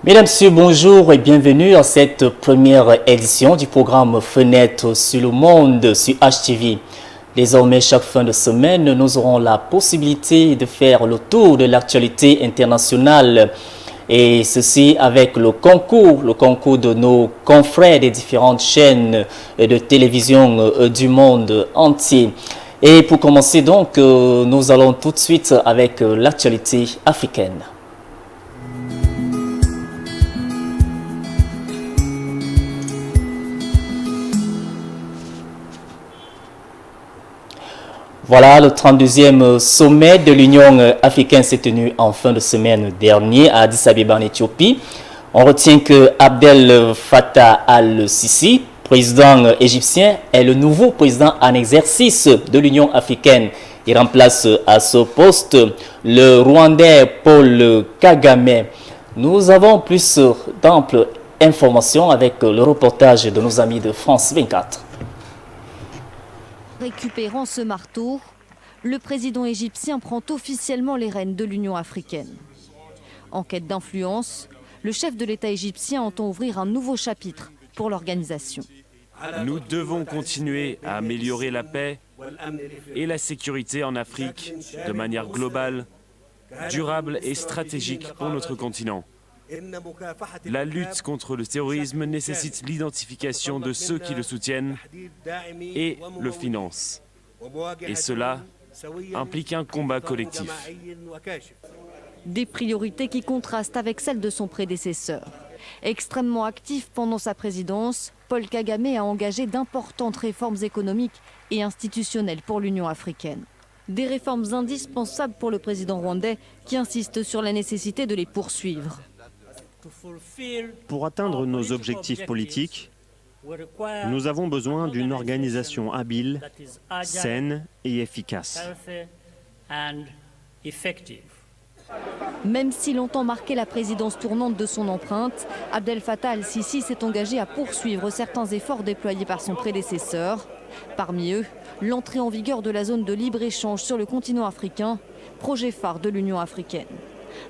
Mesdames, Messieurs, bonjour et bienvenue à cette première édition du programme Fenêtre sur le monde sur HTV. Désormais, chaque fin de semaine, nous aurons la possibilité de faire le tour de l'actualité internationale et ceci avec le concours de nos confrères des différentes chaînes de télévision du monde entier. Et pour commencer donc, nous allons tout de suite avec l'actualité africaine. Voilà, le 32e sommet de l'Union africaine s'est tenu en fin de semaine dernier à Addis Abeba en Éthiopie. On retient que Abdel Fattah al-Sisi, président égyptien, est le nouveau président en exercice de l'Union africaine. Il remplace à ce poste le Rwandais Paul Kagame. Nous avons plus d'amples informations avec le reportage de nos amis de France 24. Récupérant ce marteau, le président égyptien prend officiellement les rênes de l'Union africaine. En quête d'influence, le chef de l'État égyptien entend ouvrir un nouveau chapitre pour l'organisation. Nous devons continuer à améliorer la paix et la sécurité en Afrique de manière globale, durable et stratégique pour notre continent. La lutte contre le terrorisme nécessite l'identification de ceux qui le soutiennent et le financent. Et cela implique un combat collectif. Des priorités qui contrastent avec celles de son prédécesseur. Extrêmement actif pendant sa présidence, Paul Kagame a engagé d'importantes réformes économiques et institutionnelles pour l'Union africaine. Des réformes indispensables pour le président rwandais qui insiste sur la nécessité de les poursuivre. Pour atteindre nos objectifs politiques, nous avons besoin d'une organisation habile, saine et efficace. Même s'il entend marquer la présidence tournante de son empreinte, Abdel Fattah al-Sisi s'est engagé à poursuivre certains efforts déployés par son prédécesseur. Parmi eux, l'entrée en vigueur de la zone de libre-échange sur le continent africain, projet phare de l'Union africaine.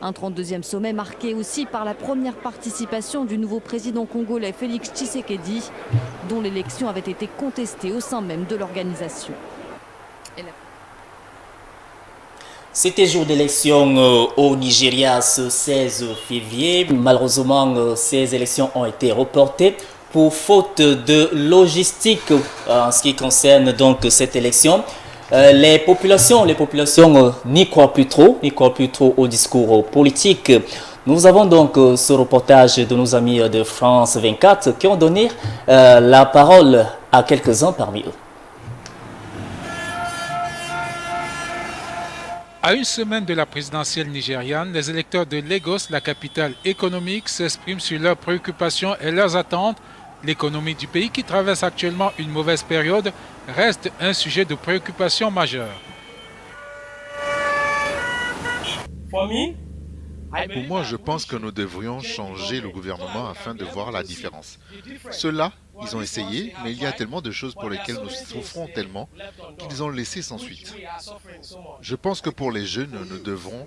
Un 32e sommet marqué aussi par la première participation du nouveau président congolais Félix Tshisekedi, dont l'élection avait été contestée au sein même de l'organisation. C'était jour d'élection au Nigeria ce 16 février. Malheureusement, ces élections ont été reportées pour faute de logistique en ce qui concerne donc cette élection. Les populations n'y croient plus trop au discours politique. Nous avons donc ce reportage de nos amis de France 24 qui ont donné la parole à quelques-uns parmi eux. À une semaine de la présidentielle nigériane, les électeurs de Lagos, la capitale économique, s'expriment sur leurs préoccupations et leurs attentes. L'économie du pays, qui traverse actuellement une mauvaise période, reste un sujet de préoccupation majeure. Pour moi, je pense que nous devrions changer le gouvernement afin de voir la différence. Ceux-là, ils ont essayé, mais il y a tellement de choses pour lesquelles nous souffrons tellement qu'ils ont laissé sans suite. Je pense que pour les jeunes, nous devrons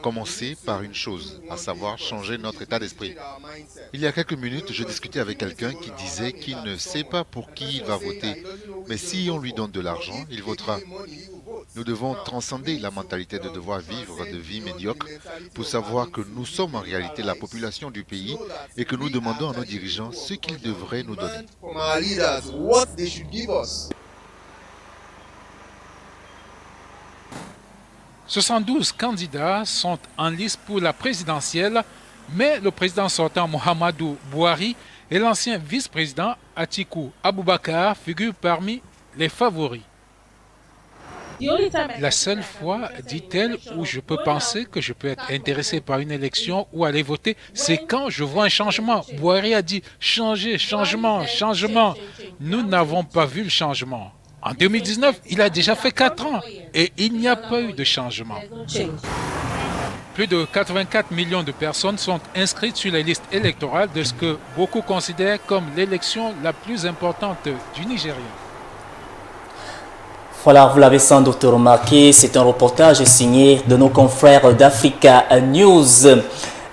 commencer par une chose, à savoir changer notre état d'esprit. Il y a quelques minutes, je discutais avec quelqu'un qui disait qu'il ne sait pas pour qui il va voter, mais si on lui donne de l'argent, il votera. Nous devons transcender la mentalité de devoir vivre de vie médiocre pour savoir que nous sommes en réalité la population du pays et que nous demandons à nos dirigeants ce qu'ils devraient nous donner. 72 candidats sont en lice pour la présidentielle, mais le président sortant Muhammadu Buhari et l'ancien vice-président Atiku Abubakar figurent parmi les favoris. La seule fois, dit-elle, où je peux penser que je peux être intéressé par une élection ou aller voter, c'est quand je vois un changement. Buhari a dit changer, changement, changement. Nous n'avons pas vu le changement. En 2019, il a déjà fait 4 ans et il n'y a pas eu de changement. Plus de 84 millions de personnes sont inscrites sur les listes électorales de ce que beaucoup considèrent comme l'élection la plus importante du Nigeria. Voilà, vous l'avez sans doute remarqué, c'est un reportage signé de nos confrères d'Africa News.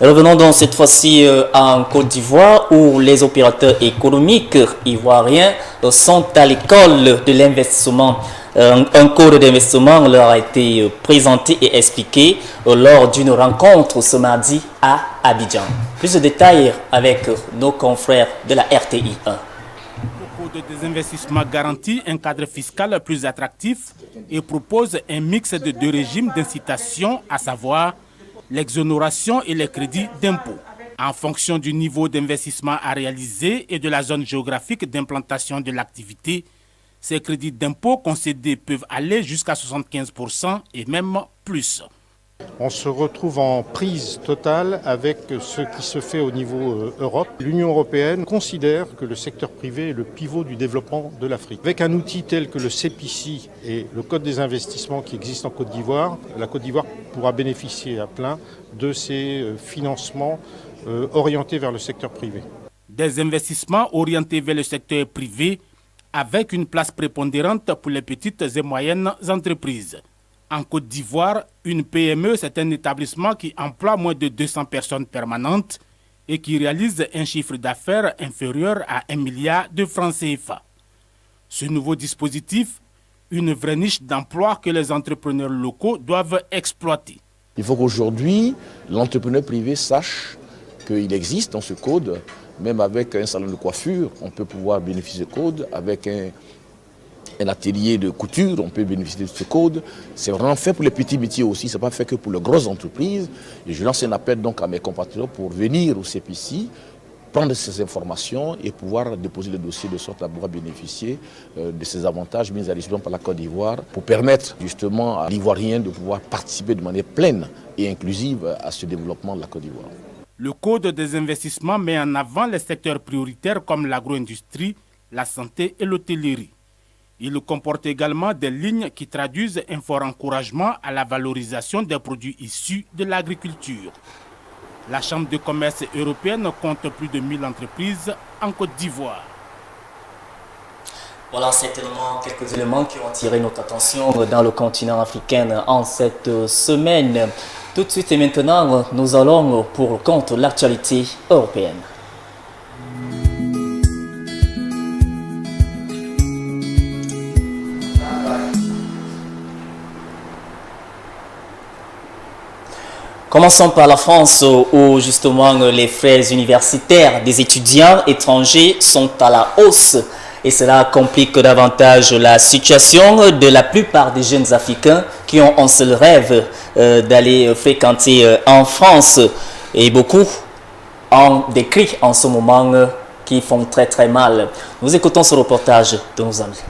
Revenons donc cette fois-ci en Côte d'Ivoire où les opérateurs économiques ivoiriens sont à l'école de l'investissement. Un code d'investissement leur a été présenté et expliqué lors d'une rencontre ce mardi à Abidjan. Plus de détails avec nos confrères de la RTI 1. Le code des investissements garantit un cadre fiscal plus attractif et propose un mix de deux régimes d'incitation, à savoir l'exonération et les crédits d'impôt. En fonction du niveau d'investissement à réaliser et de la zone géographique d'implantation de l'activité, ces crédits d'impôt concédés peuvent aller jusqu'à 75% et même plus. On se retrouve en prise totale avec ce qui se fait au niveau Europe. L'Union européenne considère que le secteur privé est le pivot du développement de l'Afrique. Avec un outil tel que le CPC et le Code des investissements qui existe en Côte d'Ivoire, la Côte d'Ivoire pourra bénéficier à plein de ces financements orientés vers le secteur privé. Des investissements orientés vers le secteur privé avec une place prépondérante pour les petites et moyennes entreprises. En Côte d'Ivoire, une PME, c'est un établissement qui emploie moins de 200 personnes permanentes et qui réalise un chiffre d'affaires inférieur à 1 milliard de francs CFA. Ce nouveau dispositif, une vraie niche d'emploi que les entrepreneurs locaux doivent exploiter. Il faut qu'aujourd'hui, l'entrepreneur privé sache qu'il existe dans ce code. Même avec un salon de coiffure, on peut pouvoir bénéficier de ce code. Avec un atelier de couture, on peut bénéficier de ce code. C'est vraiment fait pour les petits métiers aussi, ce n'est pas fait que pour les grosses entreprises. Et je lance un appel donc à mes compatriotes pour venir au CPC, prendre ces informations et pouvoir déposer le dossier de sorte à pouvoir bénéficier de ces avantages mis à disposition par la Côte d'Ivoire pour permettre justement à l'Ivoirien de pouvoir participer de manière pleine et inclusive à ce développement de la Côte d'Ivoire. Le Code des investissements met en avant les secteurs prioritaires comme l'agro-industrie, la santé et l'hôtellerie. Il comporte également des lignes qui traduisent un fort encouragement à la valorisation des produits issus de l'agriculture. La Chambre de commerce européenne compte plus de 1000 entreprises en Côte d'Ivoire. Voilà certainement quelques éléments qui ont attiré notre attention dans le continent africain en cette semaine. Tout de suite et maintenant, nous allons pour le compte de l'actualité européenne. Commençons par la France où justement les frais universitaires des étudiants étrangers sont à la hausse et cela complique davantage la situation de la plupart des jeunes Africains qui ont un seul rêve d'aller fréquenter en France et beaucoup ont des cris en ce moment qui font très mal. Nous écoutons ce reportage de nos amis.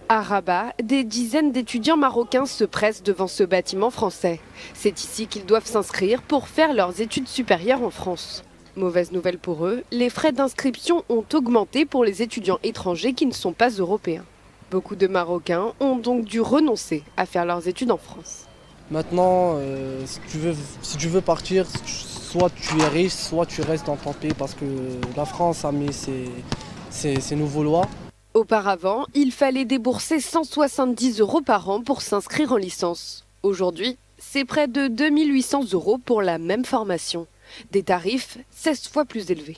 À Rabat, des dizaines d'étudiants marocains se pressent devant ce bâtiment français. C'est ici qu'ils doivent s'inscrire pour faire leurs études supérieures en France. Mauvaise nouvelle pour eux, les frais d'inscription ont augmenté pour les étudiants étrangers qui ne sont pas européens. Beaucoup de Marocains ont donc dû renoncer à faire leurs études en France. Maintenant, si tu veux partir, soit tu es riche, soit tu restes dans ton pays parce que la France a mis ses nouvelles lois. Auparavant, il fallait débourser 170 € par an pour s'inscrire en licence. Aujourd'hui, c'est près de 2800 € pour la même formation. Des tarifs 16 fois plus élevés.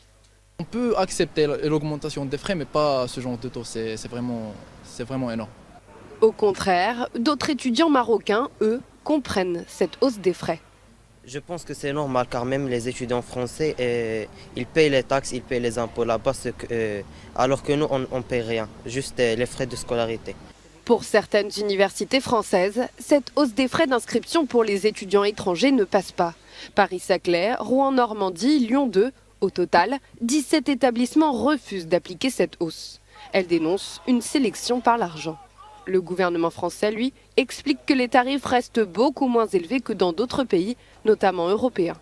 On peut accepter l'augmentation des frais, mais pas ce genre de taux, c'est vraiment énorme. Au contraire, d'autres étudiants marocains, eux, comprennent cette hausse des frais. Je pense que c'est normal car même les étudiants français, ils payent les taxes, ils payent les impôts là-bas, alors que nous, on ne paye rien, juste les frais de scolarité. Pour certaines universités françaises, cette hausse des frais d'inscription pour les étudiants étrangers ne passe pas. Paris-Saclay, Rouen-Normandie, Lyon 2, au total, 17 établissements refusent d'appliquer cette hausse. Elles dénoncent une sélection par l'argent. Le gouvernement français, lui, explique que les tarifs restent beaucoup moins élevés que dans d'autres pays, notamment européens.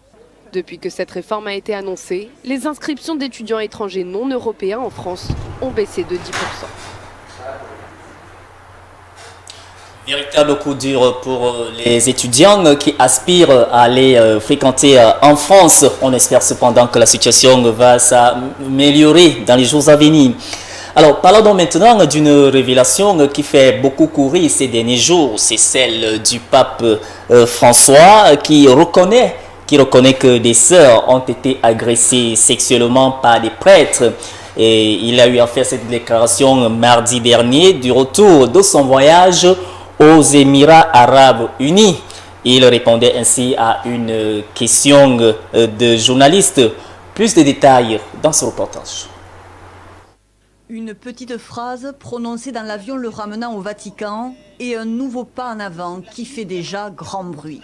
Depuis que cette réforme a été annoncée, les inscriptions d'étudiants étrangers non européens en France ont baissé de 10%. Véritable coup dur pour les étudiants qui aspirent à aller fréquenter en France. On espère cependant que la situation va s'améliorer dans les jours à venir. Alors, parlons donc maintenant d'une révélation qui fait beaucoup courir ces derniers jours. C'est celle du pape François qui reconnaît que des sœurs ont été agressées sexuellement par des prêtres. Et il a eu à faire cette déclaration mardi dernier du retour de son voyage aux Émirats Arabes Unis. Il répondait ainsi à une question de journaliste. Plus de détails dans ce reportage. Une petite phrase prononcée dans l'avion le ramenant au Vatican et un nouveau pas en avant qui fait déjà grand bruit.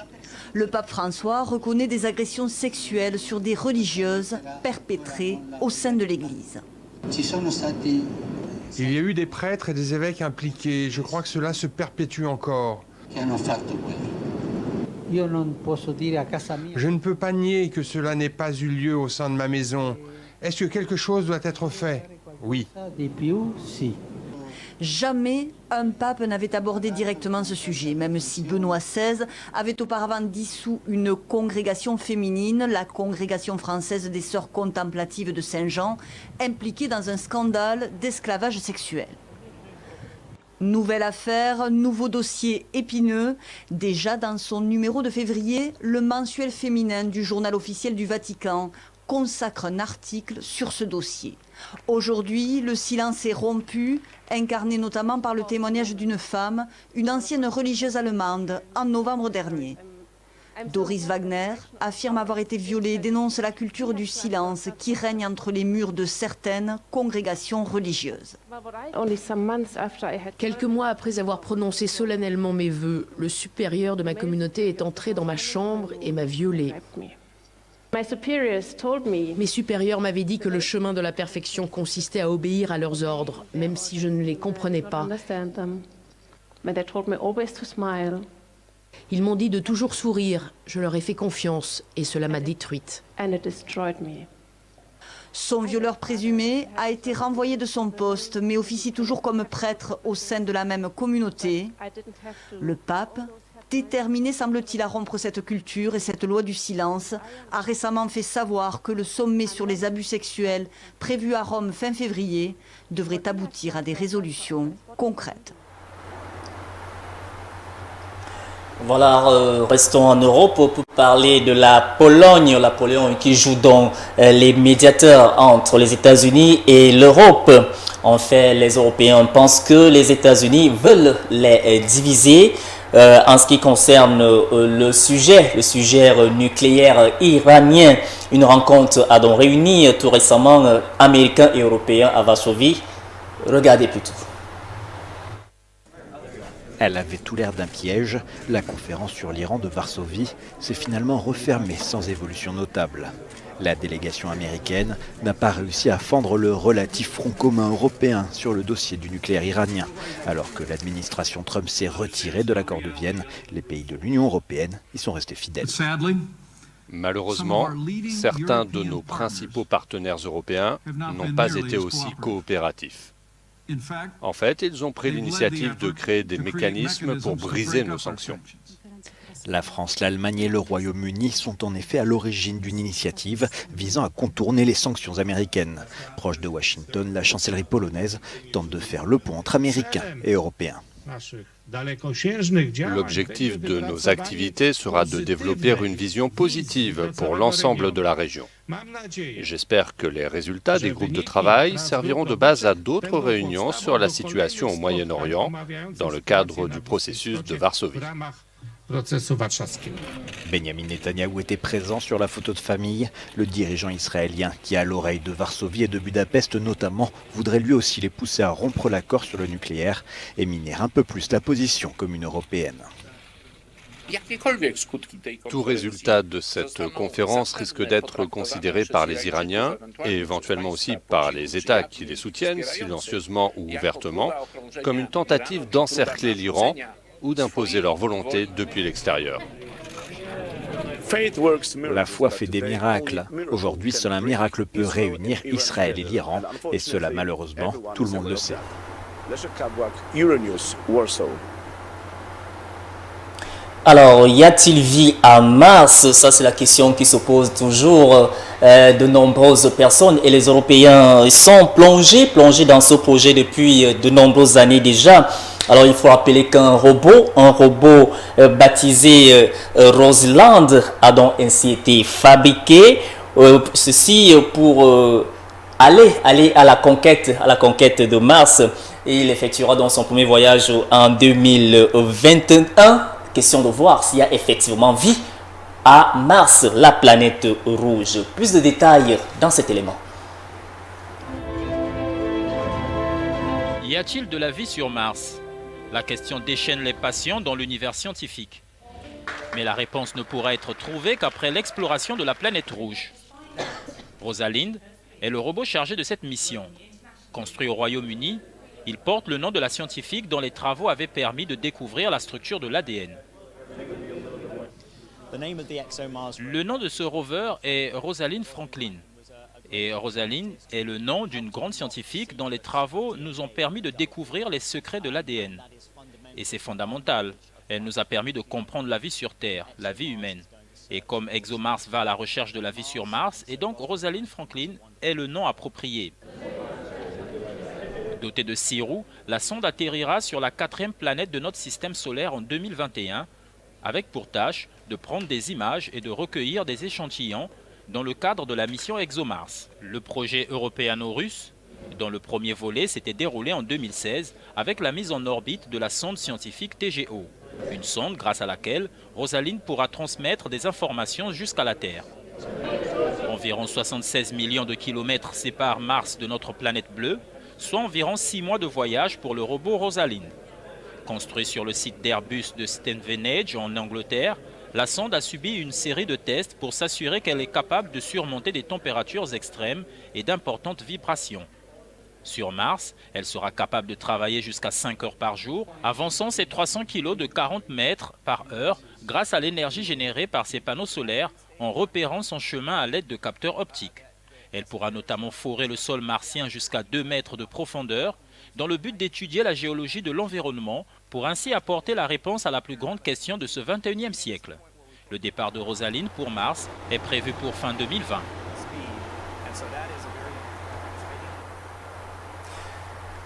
Le pape François reconnaît des agressions sexuelles sur des religieuses perpétrées au sein de l'Église. Il y a eu des prêtres et des évêques impliqués. Je crois que cela se perpétue encore. Je ne peux pas nier que cela n'ait pas eu lieu au sein de ma maison. Est-ce que quelque chose doit être fait? Oui. Jamais un pape n'avait abordé directement ce sujet, même si Benoît XVI avait auparavant dissous une congrégation féminine, la Congrégation française des Sœurs contemplatives de Saint-Jean, impliquée dans un scandale d'esclavage sexuel. Nouvelle affaire, nouveau dossier épineux. Déjà dans son numéro de février, le mensuel féminin du journal officiel du Vatican consacre un article sur ce dossier. Aujourd'hui, le silence est rompu, incarné notamment par le témoignage d'une femme, une ancienne religieuse allemande, en novembre dernier. Doris Wagner affirme avoir été violée et dénonce la culture du silence qui règne entre les murs de certaines congrégations religieuses. Quelques mois après avoir prononcé solennellement mes vœux, le supérieur de ma communauté est entré dans ma chambre et m'a violée. Mes supérieurs m'avaient dit que le chemin de la perfection consistait à obéir à leurs ordres, même si je ne les comprenais pas. Ils m'ont dit de toujours sourire. Je leur ai fait confiance et cela m'a détruite. Son violeur présumé a été renvoyé de son poste, mais officie toujours comme prêtre au sein de la même communauté. Le pape, déterminé semble-t-il à rompre cette culture et cette loi du silence, a récemment fait savoir que le sommet sur les abus sexuels prévu à Rome fin février devrait aboutir à des résolutions concrètes. Voilà, restons en Europe pour parler de la Pologne qui joue donc les médiateurs entre les États-Unis et l'Europe. En fait, les Européens pensent que les États-Unis veulent les diviser. En ce qui concerne le sujet nucléaire iranien, une rencontre a donc réuni tout récemment Américains et Européens à Varsovie. Regardez plutôt. Elle avait tout l'air d'un piège. La conférence sur l'Iran de Varsovie s'est finalement refermée sans évolution notable. La délégation américaine n'a pas réussi à fendre le relatif front commun européen sur le dossier du nucléaire iranien. Alors que l'administration Trump s'est retirée de l'accord de Vienne, les pays de l'Union européenne y sont restés fidèles. Malheureusement, certains de nos principaux partenaires européens n'ont pas été aussi coopératifs. En fait, ils ont pris l'initiative de créer des mécanismes pour briser nos sanctions. La France, l'Allemagne et le Royaume-Uni sont en effet à l'origine d'une initiative visant à contourner les sanctions américaines. Proche de Washington, la chancellerie polonaise tente de faire le pont entre Américains et Européens. L'objectif de nos activités sera de développer une vision positive pour l'ensemble de la région. J'espère que les résultats des groupes de travail serviront de base à d'autres réunions sur la situation au Moyen-Orient dans le cadre du processus de Varsovie. Benjamin Netanyahou était présent sur la photo de famille. Le dirigeant israélien, qui à l'oreille de Varsovie et de Budapest notamment, voudrait lui aussi les pousser à rompre l'accord sur le nucléaire et miner un peu plus la position commune européenne. Tout résultat de cette conférence risque d'être considéré par les Iraniens et éventuellement aussi par les États qui les soutiennent, silencieusement ou ouvertement, comme une tentative d'encercler l'Iran ou d'imposer leur volonté depuis l'extérieur. La foi fait des miracles. Aujourd'hui, seul un miracle peut réunir Israël et l'Iran, et cela, malheureusement, tout le monde le sait. Alors, y a-t-il vie à Mars? Ça, c'est la question qui se pose toujours. De nombreuses personnes et les Européens sont plongés dans ce projet depuis de nombreuses années déjà. Alors, il faut rappeler qu'un robot baptisé Rosalind a donc ainsi été fabriqué. Ceci pour aller à la conquête de Mars. Et il effectuera donc son premier voyage en 2021. Question de voir s'il y a effectivement vie à Mars, la planète rouge. Plus de détails dans cet élément. Y a-t-il de la vie sur Mars? La question déchaîne les passions dans l'univers scientifique. Mais la réponse ne pourra être trouvée qu'après l'exploration de la planète rouge. Rosalind est le robot chargé de cette mission. Construit au Royaume-Uni, il porte le nom de la scientifique dont les travaux avaient permis de découvrir la structure de l'ADN. Le nom de ce rover est Rosalind Franklin. Et Rosalind est le nom d'une grande scientifique dont les travaux nous ont permis de découvrir les secrets de l'ADN. Et c'est fondamental. Elle nous a permis de comprendre la vie sur Terre, la vie humaine. Et comme ExoMars va à la recherche de la vie sur Mars, et donc Rosalind Franklin est le nom approprié. Dotée de 6 roues, la sonde atterrira sur la 4e planète de notre système solaire en 2021, avec pour tâche de prendre des images et de recueillir des échantillons dans le cadre de la mission ExoMars. Le projet européano-russe, dont le premier volet s'était déroulé en 2016 avec la mise en orbite de la sonde scientifique TGO. Une sonde grâce à laquelle Rosalind pourra transmettre des informations jusqu'à la Terre. Environ 76 millions de kilomètres séparent Mars de notre planète bleue, soit environ 6 mois de voyage pour le robot Rosalind. Construit sur le site d'Airbus de Stevenage en Angleterre, la sonde a subi une série de tests pour s'assurer qu'elle est capable de surmonter des températures extrêmes et d'importantes vibrations. Sur Mars, elle sera capable de travailler jusqu'à 5 heures par jour, avançant ses 300 kg de 40 mètres par heure grâce à l'énergie générée par ses panneaux solaires en repérant son chemin à l'aide de capteurs optiques. Elle pourra notamment forer le sol martien jusqu'à 2 mètres de profondeur dans le but d'étudier la géologie de l'environnement pour ainsi apporter la réponse à la plus grande question de ce 21e siècle. Le départ de Rosalind pour Mars est prévu pour fin 2020.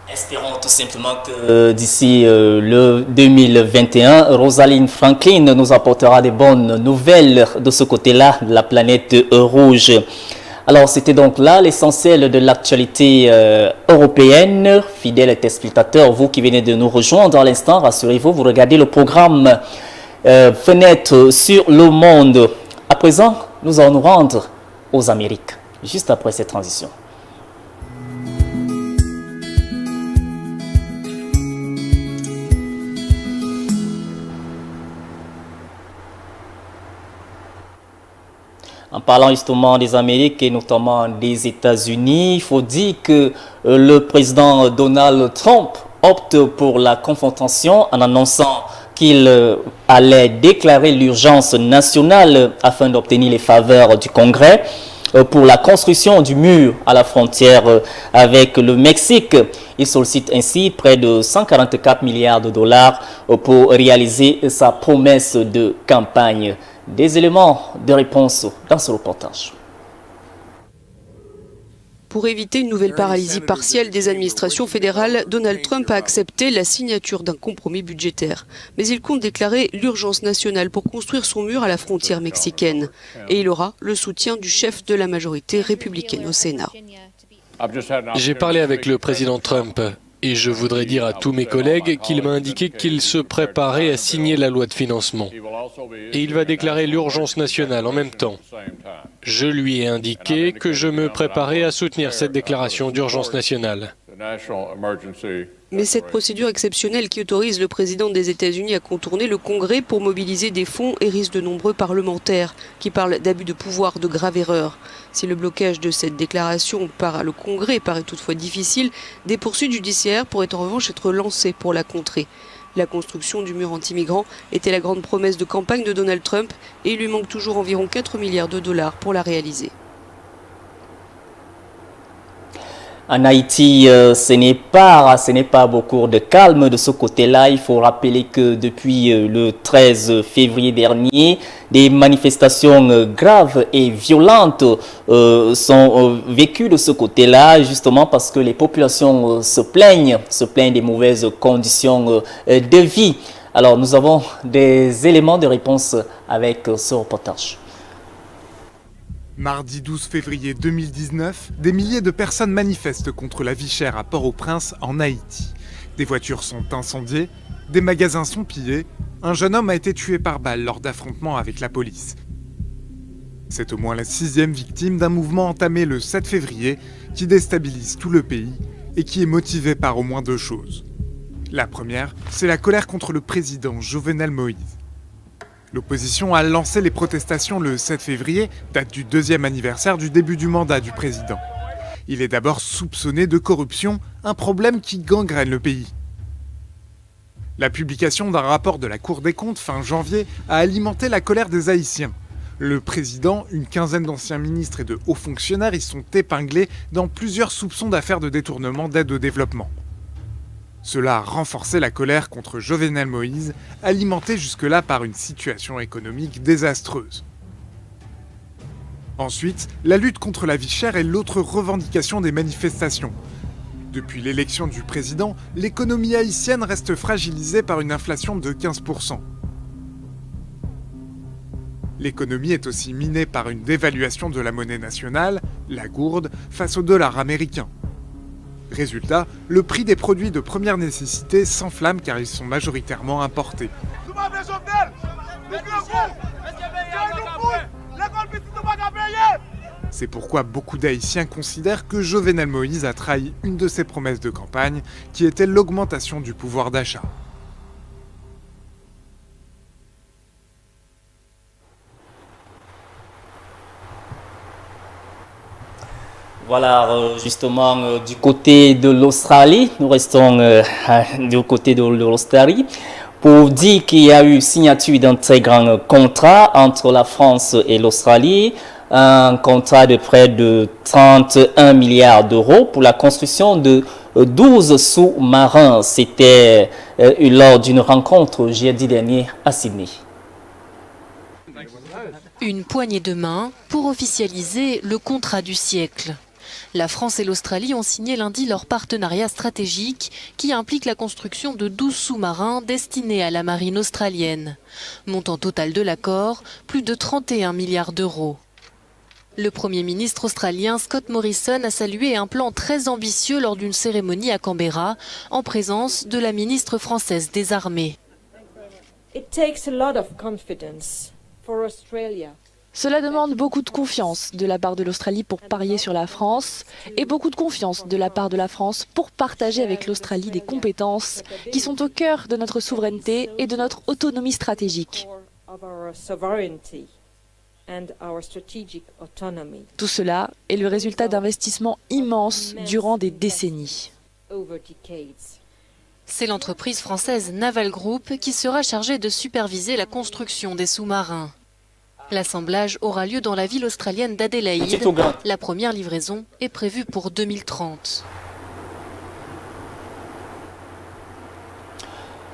Espérons tout simplement que d'ici le 2021, Rosalind Franklin nous apportera des bonnes nouvelles de ce côté-là, de la planète rouge. Alors, c'était donc là l'essentiel de l'actualité européenne. Fidèles téléspectateurs, vous qui venez de nous rejoindre à l'instant, rassurez-vous, vous regardez le programme Fenêtre sur le monde. À présent, nous allons nous rendre aux Amériques, juste après cette transition. En parlant justement des Amériques et notamment des États-Unis, il faut dire que le président Donald Trump opte pour la confrontation en annonçant qu'il allait déclarer l'urgence nationale afin d'obtenir les faveurs du Congrès pour la construction du mur à la frontière avec le Mexique. Il sollicite ainsi près de 144 milliards de dollars pour réaliser sa promesse de campagne. Des éléments de réponse dans ce reportage. Pour éviter une nouvelle paralysie partielle des administrations fédérales, Donald Trump a accepté la signature d'un compromis budgétaire. Mais il compte déclarer l'urgence nationale pour construire son mur à la frontière mexicaine. Et il aura le soutien du chef de la majorité républicaine au Sénat. J'ai parlé avec le président Trump. Et je voudrais dire à tous mes collègues qu'il m'a indiqué qu'il se préparait à signer la loi de financement. Et il va déclarer l'urgence nationale en même temps. Je lui ai indiqué que je me préparais à soutenir cette déclaration d'urgence nationale. Mais cette procédure exceptionnelle qui autorise le président des États-Unis à contourner le Congrès pour mobiliser des fonds hérisse de nombreux parlementaires qui parlent d'abus de pouvoir, de graves erreurs. Si le blocage de cette déclaration par le Congrès paraît toutefois difficile, des poursuites judiciaires pourraient en revanche être lancées pour la contrer. La construction du mur anti-migrants était la grande promesse de campagne de Donald Trump et il lui manque toujours environ 4 milliards de dollars pour la réaliser. En Haïti, ce n'est pas beaucoup de calme de ce côté-là. Il faut rappeler que depuis le 13 février dernier, des manifestations graves et violentes sont vécues de ce côté-là, justement parce que les populations se plaignent des mauvaises conditions de vie. Alors, nous avons des éléments de réponse avec ce reportage. Mardi 12 février 2019, des milliers de personnes manifestent contre la vie chère à Port-au-Prince, en Haïti. Des voitures sont incendiées, des magasins sont pillés, un jeune homme a été tué par balle lors d'affrontements avec la police. C'est au moins la 6e victime d'un mouvement entamé le 7 février qui déstabilise tout le pays et qui est motivé par au moins 2 choses. La première, c'est la colère contre le président Jovenel Moïse. L'opposition a lancé les protestations le 7 février, date du 2e anniversaire du début du mandat du président. Il est d'abord soupçonné de corruption, un problème qui gangrène le pays. La publication d'un rapport de la Cour des comptes fin janvier a alimenté la colère des Haïtiens. Le président, une quinzaine d'anciens ministres et de hauts fonctionnaires y sont épinglés dans plusieurs soupçons d'affaires de détournement d'aide au développement. Cela a renforcé la colère contre Jovenel Moïse, alimentée jusque-là par une situation économique désastreuse. Ensuite, la lutte contre la vie chère est l'autre revendication des manifestations. Depuis l'élection du président, l'économie haïtienne reste fragilisée par une inflation de 15%. L'économie est aussi minée par une dévaluation de la monnaie nationale, la gourde, face au dollar américain. Résultat, le prix des produits de première nécessité s'enflamme car ils sont majoritairement importés. C'est pourquoi beaucoup d'Haïtiens considèrent que Jovenel Moïse a trahi une de ses promesses de campagne, qui était l'augmentation du pouvoir d'achat. Voilà, justement, du côté de l'Australie, nous restons du côté de l'Australie pour dire qu'il y a eu signature d'un très grand contrat entre la France et l'Australie, un contrat de près de 31 milliards d'euros pour la construction de 12 sous-marins. C'était lors d'une rencontre jeudi dernier à Sydney. Une poignée de main pour officialiser le contrat du siècle. La France et l'Australie ont signé lundi leur partenariat stratégique qui implique la construction de 12 sous-marins destinés à la marine australienne. Montant total de l'accord, plus de 31 milliards d'euros. Le Premier ministre australien Scott Morrison a salué un plan très ambitieux lors d'une cérémonie à Canberra, en présence de la ministre française des Armées. Cela demande beaucoup de confiance de la part de l'Australie pour parier sur la France et beaucoup de confiance de la part de la France pour partager avec l'Australie des compétences qui sont au cœur de notre souveraineté et de notre autonomie stratégique. Tout cela est le résultat d'investissements immenses durant des décennies. C'est l'entreprise française Naval Group qui sera chargée de superviser la construction des sous-marins. L'assemblage aura lieu dans la ville australienne d'Adélaïde. La première livraison est prévue pour 2030.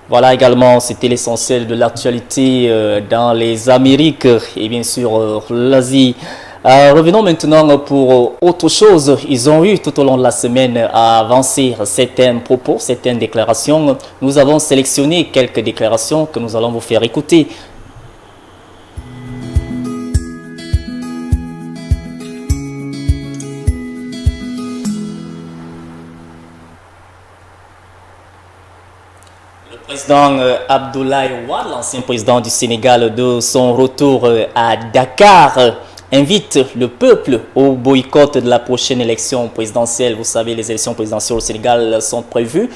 Voilà également, c'était l'essentiel de l'actualité dans les Amériques et bien sûr l'Asie. Revenons maintenant pour autre chose. Ils ont eu tout au long de la semaine à avancer certains propos, certaines déclarations. Nous avons sélectionné quelques déclarations que nous allons vous faire écouter. Le président Abdoulaye Wade, l'ancien président du Sénégal, de son retour à Dakar, invite le peuple au boycott de la prochaine élection présidentielle. Vous savez, les élections présidentielles au Sénégal sont prévues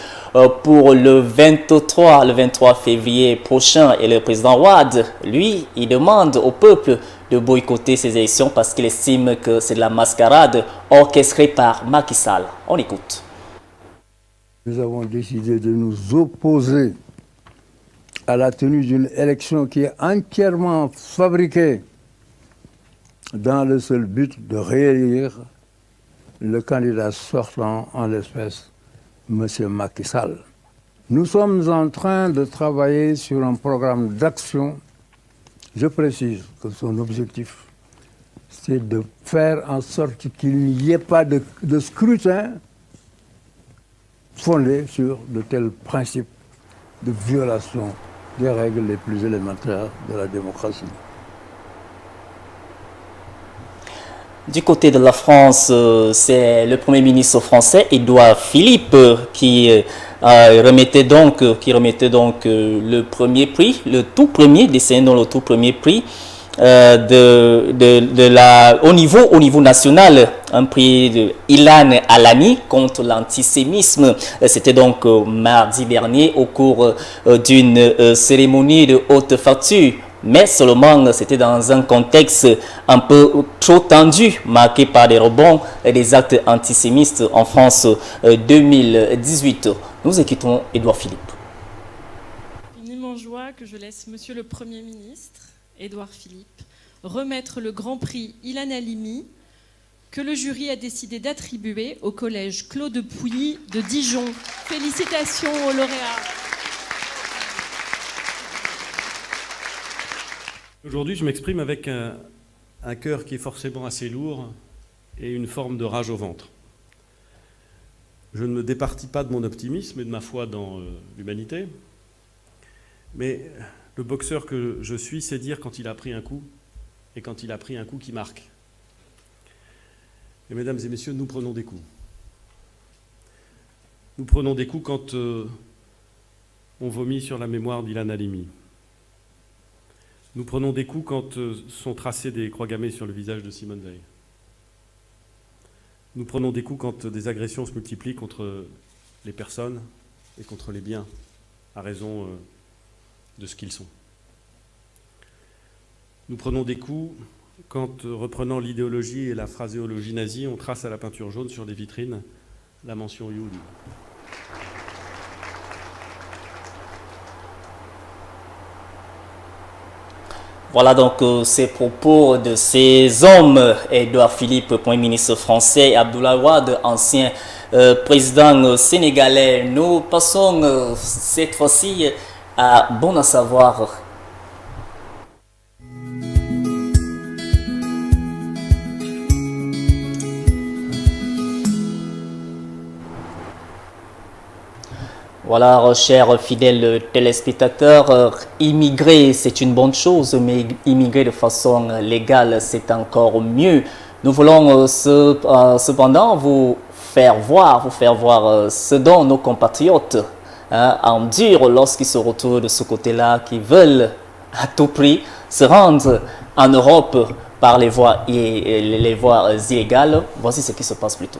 pour le 23 février prochain. Et le président Wade, lui, il demande au peuple de boycotter ces élections parce qu'il estime que c'est de la mascarade orchestrée par Macky Sall. On écoute. Nous avons décidé de nous opposer à la tenue d'une élection qui est entièrement fabriquée dans le seul but de réélire le candidat sortant, en l'espèce, M. Macky Sall. Nous sommes en train de travailler sur un programme d'action. Je précise que son objectif, c'est de faire en sorte qu'il n'y ait pas de scrutin fondé sur de tels principes de violation des règles les plus élémentaires de la démocratie. Du côté de la France, c'est le Premier ministre français, Édouard Philippe, qui remettait donc le premier prix, le tout premier, décernant le tout premier prix au niveau national, un prix de Ilan Halimi contre l'antisémitisme. C'était donc mardi dernier au cours d'une cérémonie de haute facture. Mais seulement c'était dans un contexte un peu trop tendu, marqué par des rebonds et des actes antisémites en France 2018. Nous écoutons Édouard Philippe. Une immense joie que je laisse Monsieur le Premier ministre, Édouard Philippe, remettre le grand prix Ilan Halimi que le jury a décidé d'attribuer au collège Claude Pouilly de Dijon. Félicitations aux lauréats. Aujourd'hui, je m'exprime avec un cœur qui est forcément assez lourd et une forme de rage au ventre. Je ne me départis pas de mon optimisme et de ma foi dans l'humanité, mais le boxeur que je suis sait dire quand il a pris un coup et quand il a pris un coup qui marque. Et mesdames et messieurs, nous prenons des coups. Nous prenons des coups quand on vomit sur la mémoire d'Ilan Halimi. Nous prenons des coups quand sont tracées des croix gammées sur le visage de Simone Veil. Nous prenons des coups quand des agressions se multiplient contre les personnes et contre les biens, à raison de ce qu'ils sont. Nous prenons des coups quand, reprenant l'idéologie et la phraséologie nazie, on trace à la peinture jaune sur les vitrines la mention Yehudi. Voilà donc ces propos de ces hommes, Édouard Philippe, Premier ministre français, et Abdoulaye Wade, ancien président sénégalais. Nous passons cette fois-ci à Bon à savoir. Voilà, chers fidèles téléspectateurs, immigrer c'est une bonne chose, mais immigrer de façon légale c'est encore mieux. Nous voulons cependant vous faire voir ce dont nos compatriotes endurent lorsqu'ils se retrouvent de ce côté-là, qui veulent à tout prix se rendre en Europe par les voies illégales. Voici ce qui se passe plutôt.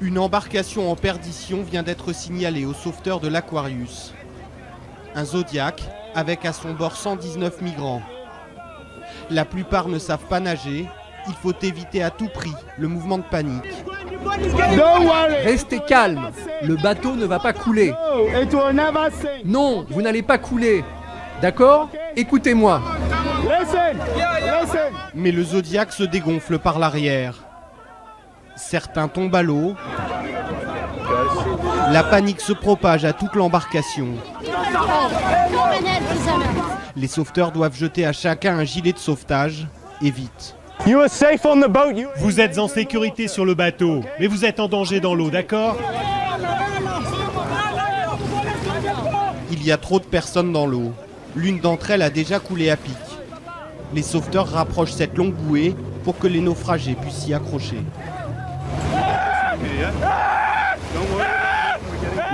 Une embarcation en perdition vient d'être signalée aux sauveteurs de l'Aquarius. Un Zodiac avec à son bord 119 migrants. La plupart ne savent pas nager. Il faut éviter à tout prix le mouvement de panique. Restez calme, le bateau ne va pas couler. Non, vous n'allez pas couler. D'accord ? Écoutez-moi. Mais le Zodiac se dégonfle par l'arrière. Certains tombent à l'eau. La panique se propage à toute l'embarcation. Les sauveteurs doivent jeter à chacun un gilet de sauvetage, et vite. Vous êtes en sécurité sur le bateau, mais vous êtes en danger dans l'eau, d'accord ? Il y a trop de personnes dans l'eau. L'une d'entre elles a déjà coulé à pic. Les sauveteurs rapprochent cette longue bouée pour que les naufragés puissent s'y accrocher.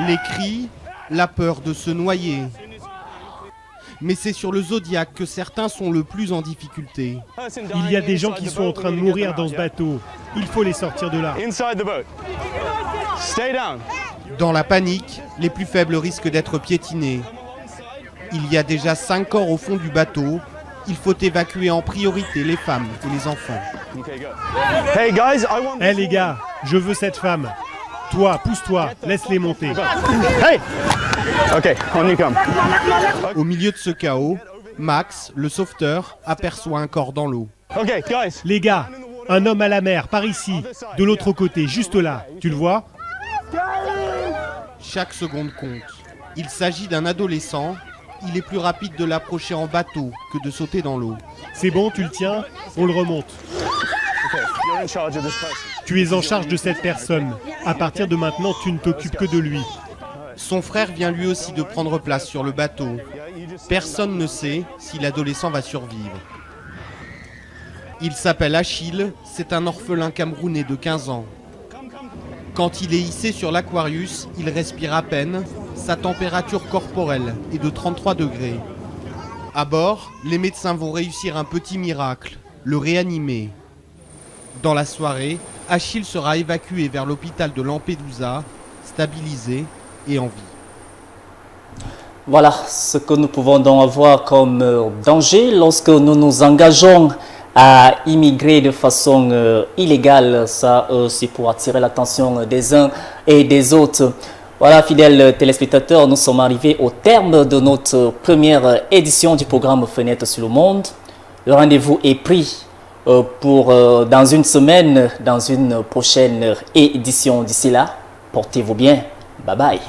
Les cris, la peur de se noyer. Mais c'est sur le Zodiac que certains sont le plus en difficulté. Il y a des gens qui sont en train de mourir dans ce bateau. Il faut les sortir de là. Dans la panique, les plus faibles risquent d'être piétinés. Il y a déjà 5 corps au fond du bateau. Il faut évacuer en priorité les femmes et les enfants. Hey les gars, je veux cette femme. Toi, pousse-toi, laisse-les monter. Hey! Ok, on y come. Au milieu de ce chaos, Max, le sauveteur, aperçoit un corps dans l'eau. Les gars, Un homme à la mer, par ici, de l'autre côté, juste là. Tu le vois? Chaque seconde compte. Il s'agit d'un adolescent. Il est plus rapide de l'approcher en bateau que de sauter dans l'eau. C'est bon, tu le tiens? On le remonte. Tu es en charge de cette personne. À partir de maintenant, tu ne t'occupes que de lui. Son frère vient lui aussi de prendre place sur le bateau. Personne ne sait si l'adolescent va survivre. Il s'appelle Achille, c'est un orphelin camerounais de 15 ans. Quand il est hissé sur l'Aquarius, il respire à peine. Sa température corporelle est de 33 degrés. À bord, les médecins vont réussir un petit miracle, le réanimer. Dans la soirée, Achille sera évacué vers l'hôpital de Lampedusa, stabilisé et en vie. Voilà ce que nous pouvons donc avoir comme danger lorsque nous nous engageons à immigrer de façon illégale. Ça, c'est pour attirer l'attention des uns et des autres. Voilà, fidèles téléspectateurs, nous sommes arrivés au terme de notre première édition du programme Fenêtre sur le monde. Le rendez-vous est pris pour dans une semaine, dans une prochaine édition. D'ici là, portez-vous bien. Bye bye.